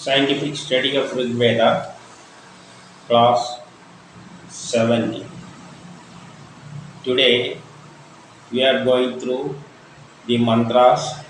Scientific study of Rig Veda, class 70. Today we are going through the Mandras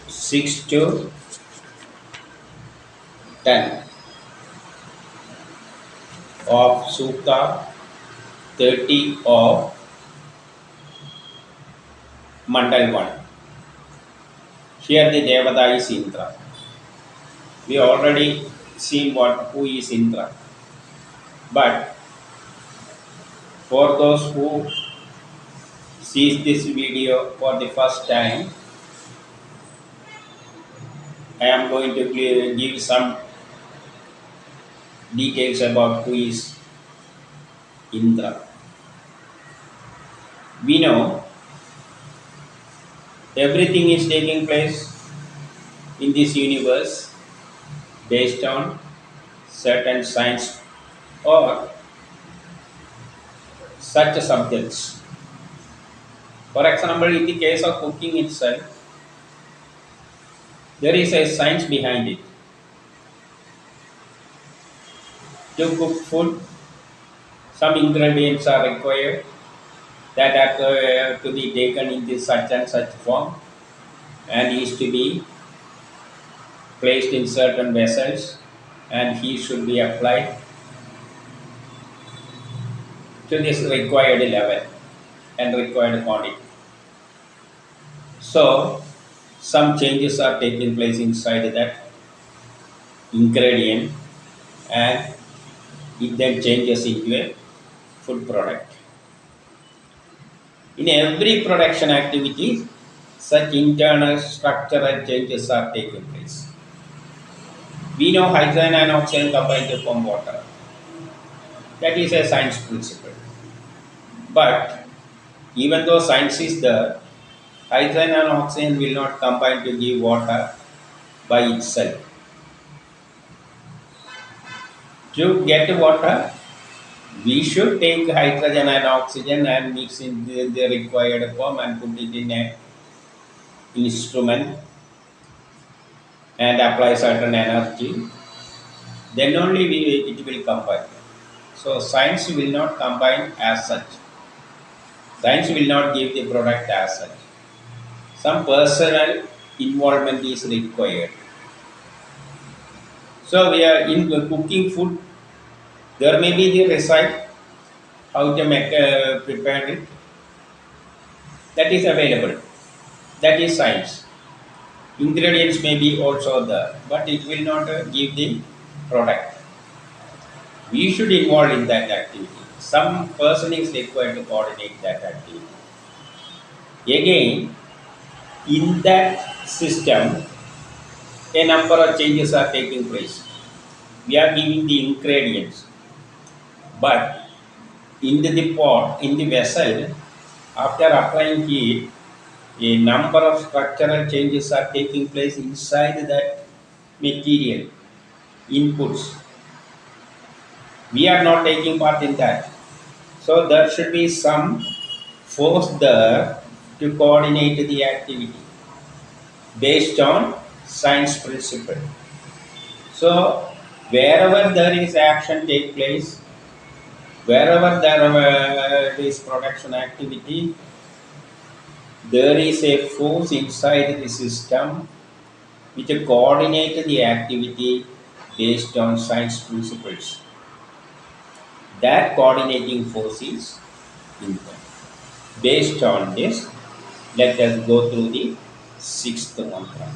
6 to 10 of Sooktha-30 of Mandal-1. Here the Devada is Indra. We already seen who is Indra. But for those who sees this video for the first time, I am going to give some details about who is Indra. We know everything is taking place in this universe based on certain science or such subjects. For example, in the case of cooking itself, there is a science behind it. To cook food, some ingredients are required that are to be taken in this such and such form and is to be placed in certain vessels and heat should be applied to this required level and required quantity. So, some changes are taking place inside that ingredient and it then changes into a food product. In every production activity, such internal structural changes are taking place. We know hydrogen and oxygen combine to form water. That is a science principle. But even though science is there, hydrogen and oxygen will not combine to give water by itself. To get water, we should take hydrogen and oxygen and mix in the required form and put it in an instrument and apply certain energy. Then only it will combine. So science will not combine as such. Science will not give the product as such. Some personal involvement is required. So we are in cooking food. There may be the recipe how to make prepare it. That is available. That is science. Ingredients may be also there, but it will not give the product. We should involve in that activity. Some person is required to coordinate that activity. Again, in that system, a number of changes are taking place. We are giving the ingredients, but in the pot, in the vessel, after applying heat, a number of structural changes are taking place inside that material, inputs. We are not taking part in that. So there should be some force there to coordinate the activity based on science principle. So wherever there is action take place, wherever there is production activity, there is a force inside the system which coordinates the activity based on science principles. That coordinating force is Indra. Based on this, let us go through the sixth mantra.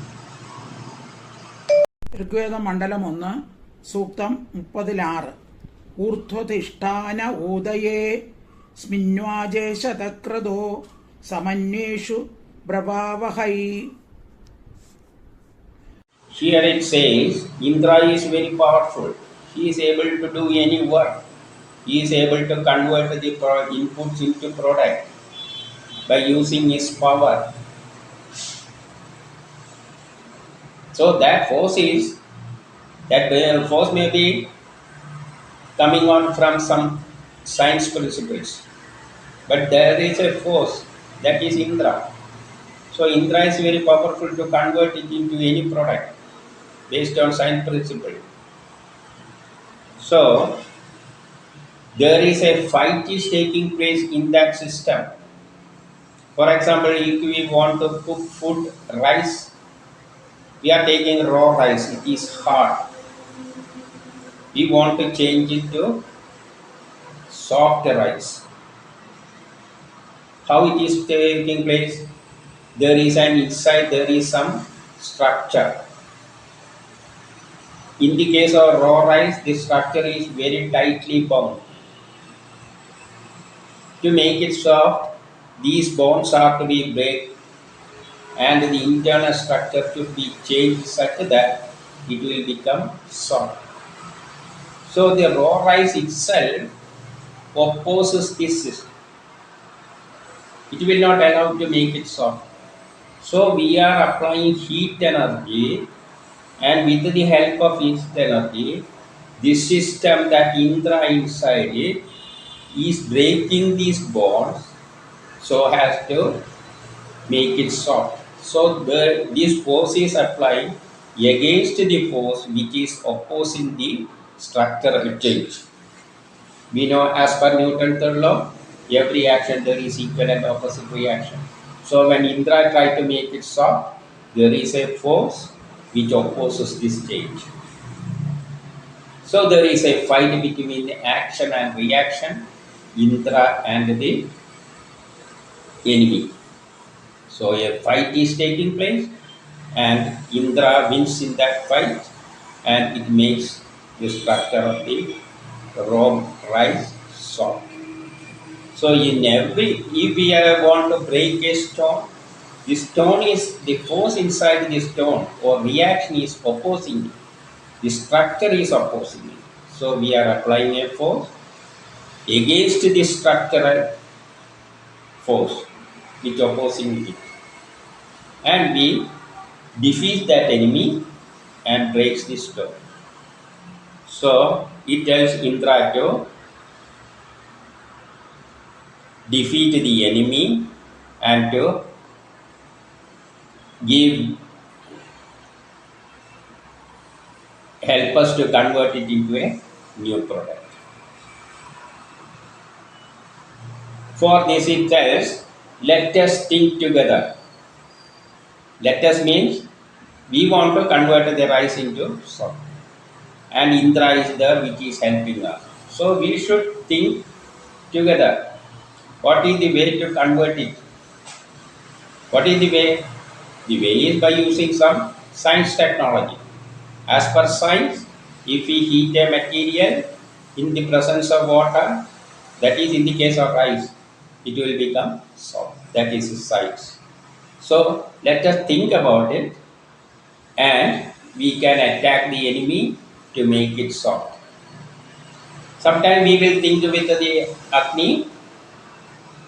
RIGVEDA Mandalam 1, Sooktham 30 Urdhvadhisthana Udaye Sminvaje Shatakrado Samanyeshu Brahvavahai. Here it says, Indra is very powerful. He is able to do any work. He is able to convert the inputs into product by using his power. So that force may be coming on from some science principles. But there is a force that is Indra. So Indra is very powerful to convert it into any product. based on science principle. So there is a fight is taking place in that system. For example, if we want to cook food, rice, we are taking raw rice, it is hard. We want to change it to soft rice. How it is taking place? There is an inside, there is some structure. In the case of raw rice, the structure is very tightly bound. To make it soft, these bones are to be break and the internal structure should be changed such that it will become soft. So the raw rice itself opposes this system. It will not allow to make it soft. So we are applying heat energy, and with the help of heat energy, this system that Indra inside it is breaking these bonds so as to make it soft. So this force is applied against the force which is opposing the structural change. We know as per Newton's third law, every action there is equal and opposite reaction. So when Indra tried to make it soft, there is a force which opposes this change. So there is a fight between the action and reaction, Indra and the enemy. So a fight is taking place and Indra wins in that fight and it makes the structure of the raw rice soft. So in every, if we want to break a stone, the stone is, the force inside the stone or reaction is opposing it. The structure is opposing it. So we are applying a force against the structural force which opposing it. And we defeat that enemy and breaks the stone. So it tells Indra to defeat the enemy and to help us to convert it into a new product. For this it tells, let us think together. Let us means we want to convert the rice into salt. And Indra is there which is helping us. So we should think together. What is the way to convert it? What is the way? The way is by using some science technology. As per science, if we heat a material in the presence of water, that is in the case of rice, it will become salt. That is science. So let us think about it and we can attack the enemy to make it soft. Sometimes we will think with the Agni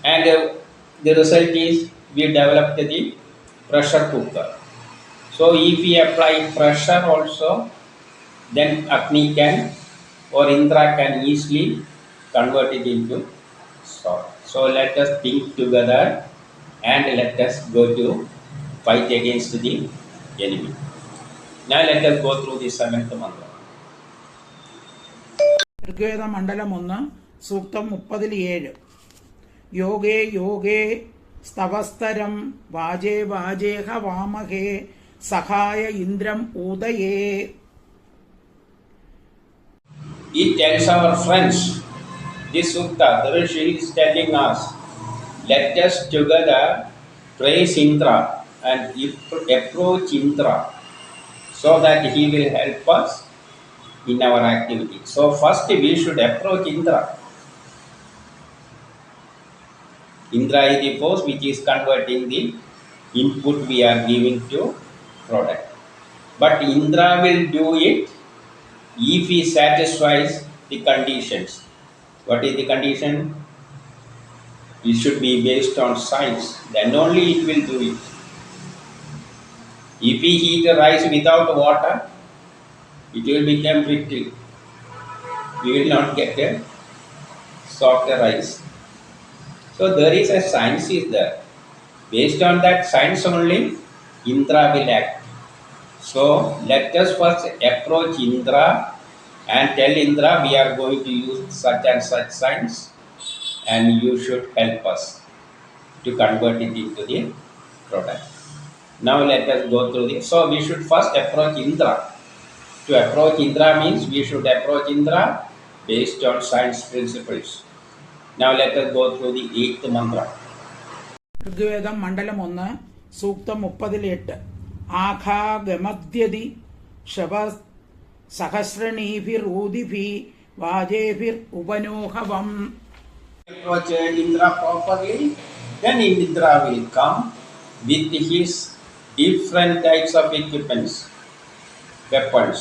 and the result is we develop the pressure cooker. So if we apply pressure also, then Agni can or Indra can easily convert it into salt. So let us think together and let us go to fight against the enemy. Now let us go through the seventh mantra. Rigveda മണ്ഡലം 1 സൂക്തം 30-7 യോഗേ യോഗേ സ്തവസ്തരം വാജേ വാജേഹ വാമഹേ സഹായ ഇന്ദ്രം ഊദയേ. It tells our friends, this Sukta, the Rishi is telling us, let us together praise Indra and approach Indra so that he will help us in our activity. So first we should approach Indra. Indra is the force which is converting the input we are giving to product. But Indra will do it if he satisfies the conditions. What is the condition? It should be based on science. Then only it will do it. If we heat the rice without water, it will become brittle. We will not get a soft rice. So there is a science is there. Based on that science only, Indra will act. So let us first approach Indra and tell Indra we are going to use such and such signs and you should help us to convert it into the product. Now let us go through this. So we should first approach Indra. To approach Indra means we should approach Indra based on science principles. Now let us go through the 8th mantra. ഋഗ്വേദം മണ്ഡലം 1 സൂക്തം 38 ആഘാഗമദ്യതി ശവ സഹസ്രണീഭിരൂദിഭി വാജേഭിർ ഉപനോഹവം. Approach Indra properly, then Indra will come with his different types of equipments, weapons.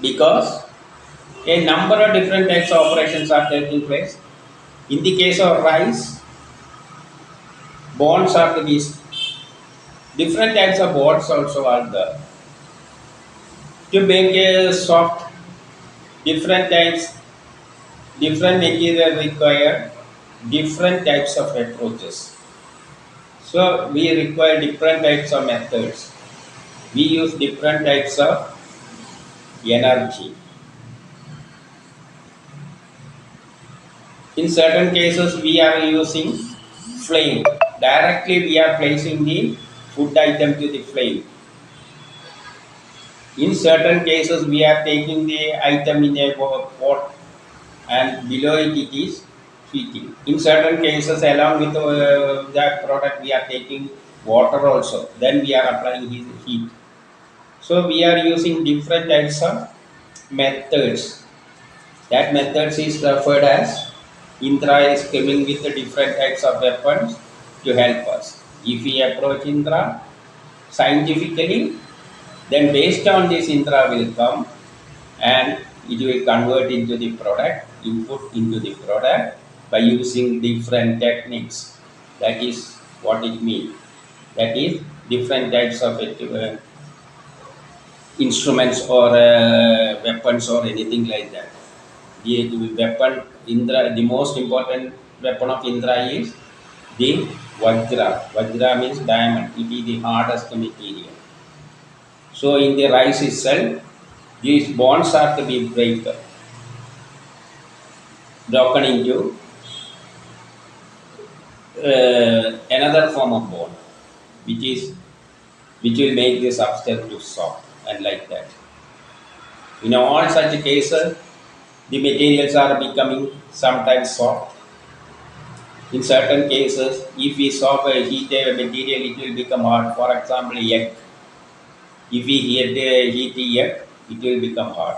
Because a number of different types of operations are taking place. In the case of rice, bonds are to be different types of bonds also are there. To make a soft, different types, different material require different types of approaches. So we require different types of methods. We use different types of energy. In certain cases, we are using flame. Directly, we are placing the food item to the flame. In certain cases, we are taking the item in a pot and below it is heating. In certain cases, along with that product, we are taking water also. Then we are applying heat. So we are using different types of methods. That methods is referred as Indra is coming with the different types of weapons to help us. If we approach Indra scientifically, then based on this Indra will come and it will convert into the product, input into the product by using different techniques. That is what it means. That is different types of instruments or weapons or anything like that. The weapon Indra, the most important weapon of Indra is the Vajra. Vajra means diamond. It is the hardest material. So in the rice itself, these bonds are to be broken into another form of bond, which will make the substance to soft and like that. In all such cases, the materials are becoming sometimes soft. In certain cases, if we heat a material, it will become hard. For example, egg. If we heat egg, it will become hard.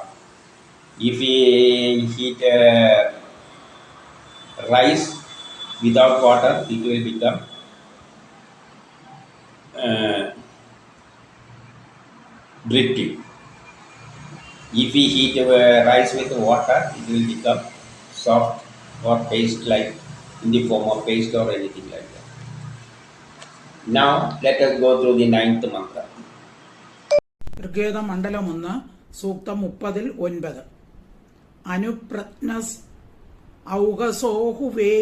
If we heat rice without water, it will become brittle. If we heat rice with water, it will become soft or paste like in the form of paste or anything like that. Now let us go through the 9th mantra. ഋഗ്വേദം മണ്ഡലം 1 സൂക്തം 30-9 അനുപ്രജ്ഞസ് ഔഗസോഹുവേ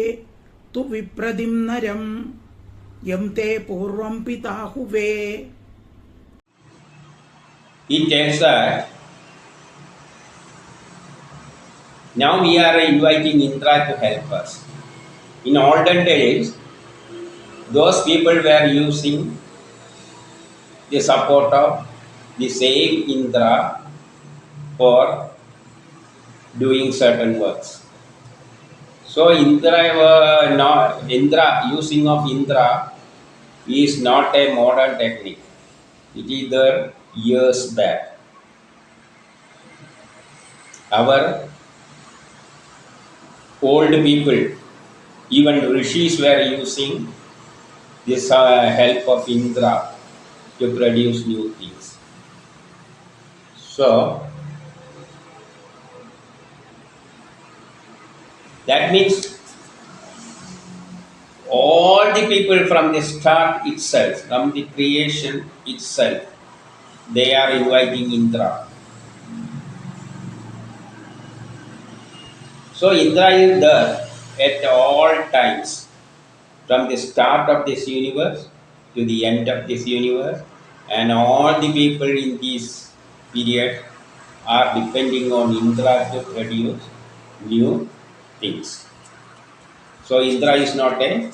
തു വിപ്രതിംനരം യം തേ പൂർവം പിതാഹുവേ. It tells that now we are inviting Indra to help us. In olden days, those people were using the support of the same Indra for doing certain works. So using of Indra is not a modern technique. It is there years back. Our old people, even rishis were using this help of Indra to produce new things. So that means all the people from the start itself, from the creation itself, they are inviting Indra. So Indra is there at all times. from the start of this universe to the end of this universe, and all the people in this period are depending on Indra to produce new things. So Indra is not a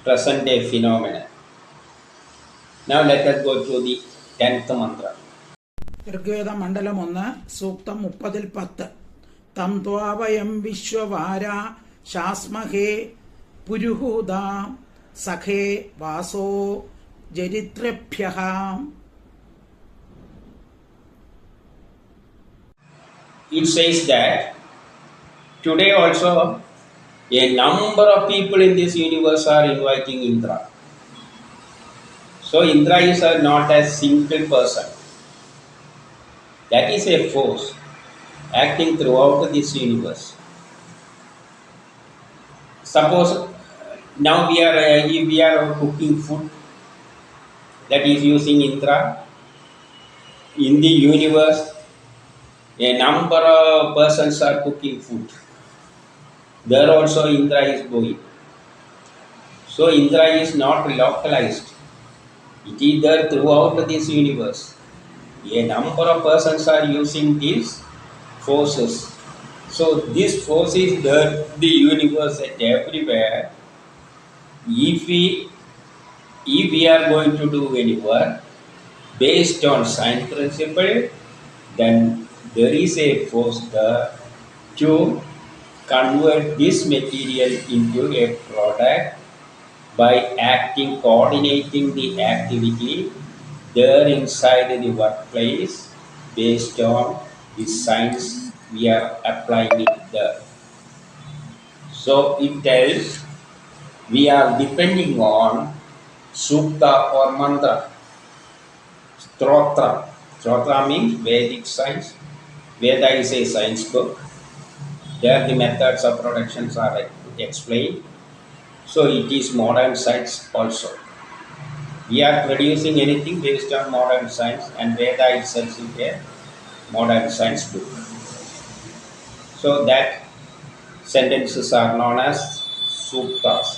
present day phenomenon. Now let us go to the 10th mantra. Rigveda മണ്ഡലം 1 സൂക്തം 30-10. തം ത്വാവയം വിശ്വവാര ശാസ്മഹേ പുരുഹൂത സഖേ വാസോ ജരിത്രഭ്യഃ. It says that today also a number of people in this universe are inviting Indra. So Indra is not a single person. That is a force acting throughout this universe. Suppose now if we are cooking food that is using Indra, in the universe a number of persons are cooking food. There also Indra is going. So Indra is not localized. It is there throughout this universe. A number of persons are using these forces. So this force is there in the universe and everywhere. If we are going to do any work based on science principle, then there is a force there to convert this material into a product by coordinating the activity there inside the workplace based on the science we are applying it there. So it tells we are depending on Sooktha or mantra. Stotra means Vedic science. Veda is a science book. There the methods of productions are explained. So it is modern science also. We are producing anything based on modern science, and Veda itself is a modern science book. So that sentences are known as Sooktas.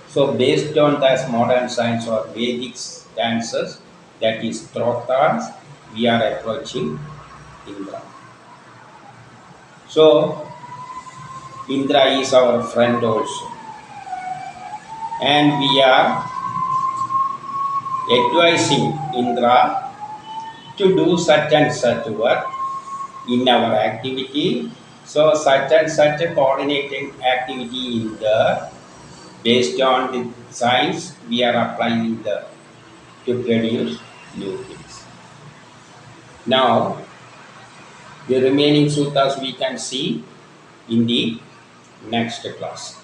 So based on that modern science or Vedic stances, that is Trotas, we are approaching Indra. So Indra is our friend also, and we are advising Indra to do such and such work in our activity. So such and such a coordinating activity in the based on the science we are applying the to produce new things. Now the remaining suttas we can see in the next class.